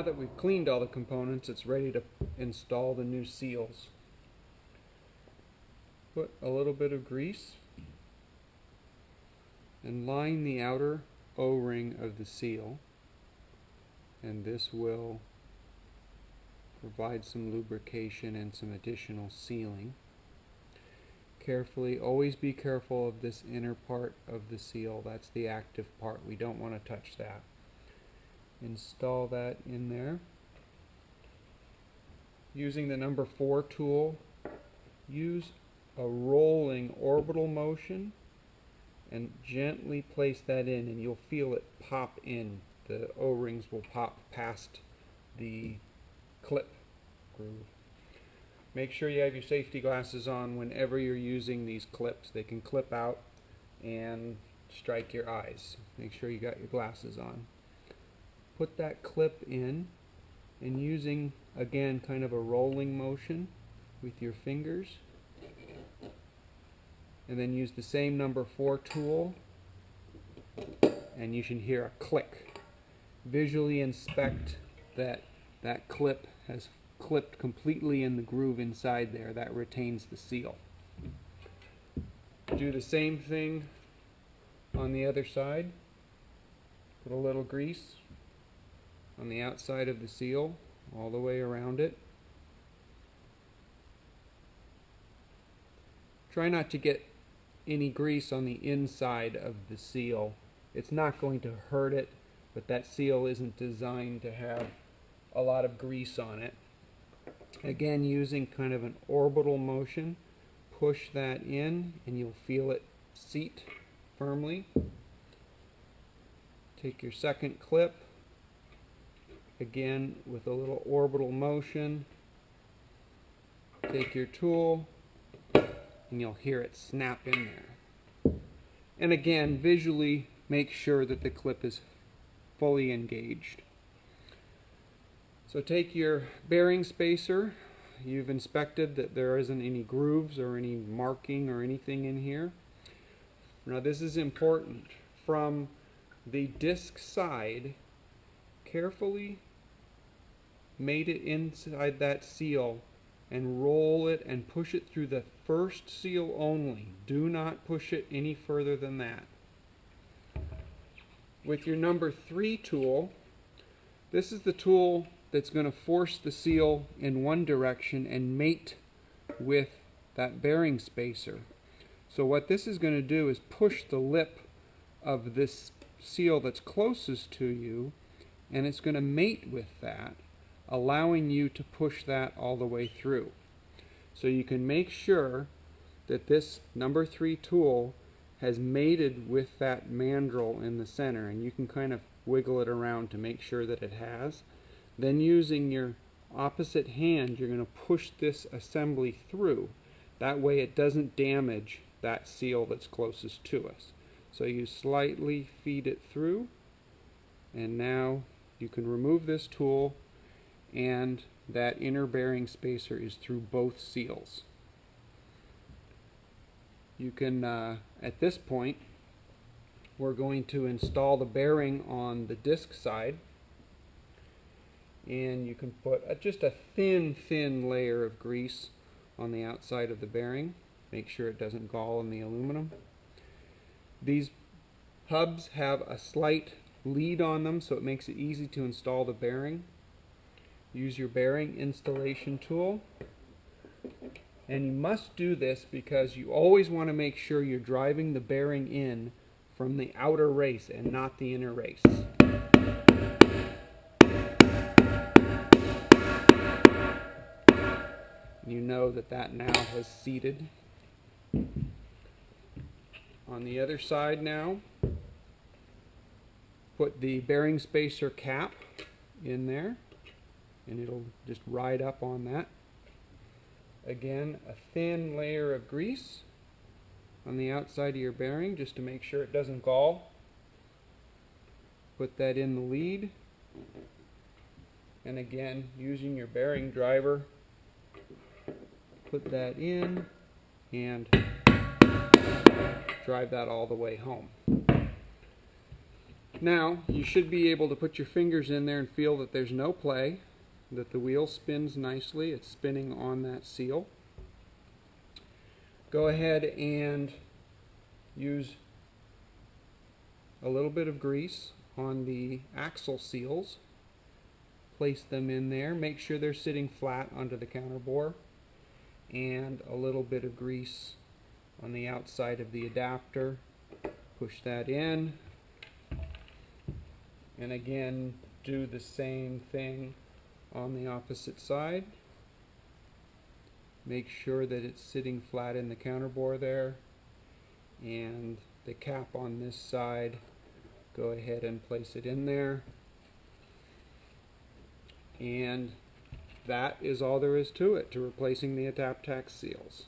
that we've cleaned all the components, it's ready to install the new seals. Put a little bit of grease and line the outer O-ring of the seal, and this will provide some lubrication and some additional sealing. Carefully, always be careful of this inner part of the seal. That's the active part. We don't want to touch that. Install that in there. Using the number 4 tool, use a rolling orbital motion and gently place that in, and you'll feel it pop in. The O-rings will pop past the clip groove. Make sure you have your safety glasses on whenever you're using these clips. They can clip out and strike your eyes. Make sure you got your glasses on. Put that clip in, and using, again, kind of a rolling motion with your fingers, and then use the same number 4 tool, and you should hear a click. Visually inspect that that clip has clipped completely in the groove inside there. That retains the seal. Do the same thing on the other side. Put a little grease on the outside of the seal all the way around it. Try not to get any grease on the inside of the seal. It's not going to hurt it, but that seal isn't designed to have a lot of grease on it. Again, using kind of an orbital motion, push that in and you'll feel it seat firmly. Take your second clip, again with a little orbital motion. Take your tool and you'll hear it snap in there. And again, visually make sure that the clip is fully engaged. So take your bearing spacer. You've inspected that there isn't any grooves or any marking or anything in here. Now this is important. From the disc side, carefully mate it inside that seal and roll it and push it through the first seal only. Do not push it any further than that. With your number 3 tool, this is the tool that's going to force the seal in one direction and mate with that bearing spacer. So what this is going to do is push the lip of this seal that's closest to you, and it's going to mate with that, allowing you to push that all the way through. So you can make sure that this number 3 tool has mated with that mandrel in the center, and you can kind of wiggle it around to make sure that it has. Then using your opposite hand, you're going to push this assembly through. That way it doesn't damage that seal that's closest to us. So you slightly feed it through, and now you can remove this tool, and that inner bearing spacer is through both seals. You can, at this point, we're going to install the bearing on the disc side. And you can put just a thin layer of grease on the outside of the bearing. Make sure it doesn't gall in the aluminum. These hubs have a slight lead on them, so it makes it easy to install the bearing. Use your bearing installation tool. And you must do this because you always want to make sure you're driving the bearing in from the outer race and not the inner race. You know that that now has seated. On the other side now, put the bearing spacer cap in there, and it'll just ride up on that. Again, a thin layer of grease on the outside of your bearing just to make sure it doesn't gall. Put that in the lead, and again, using your bearing driver, put that in and drive that all the way home. Now you should be able to put your fingers in there and feel that there's no play, that the wheel spins nicely. It's spinning on that seal. Go ahead and use a little bit of grease on the axle seals. Place them in there. Make sure they're sitting flat under the counter bore. And a little bit of grease on the outside of the adapter. Push that in. And again, do the same thing on the opposite side. Make sure that it's sitting flat in the counter bore there. And the cap on this side, go ahead and place it in there. And that is all there is to it, to replacing the Adaptrac seals.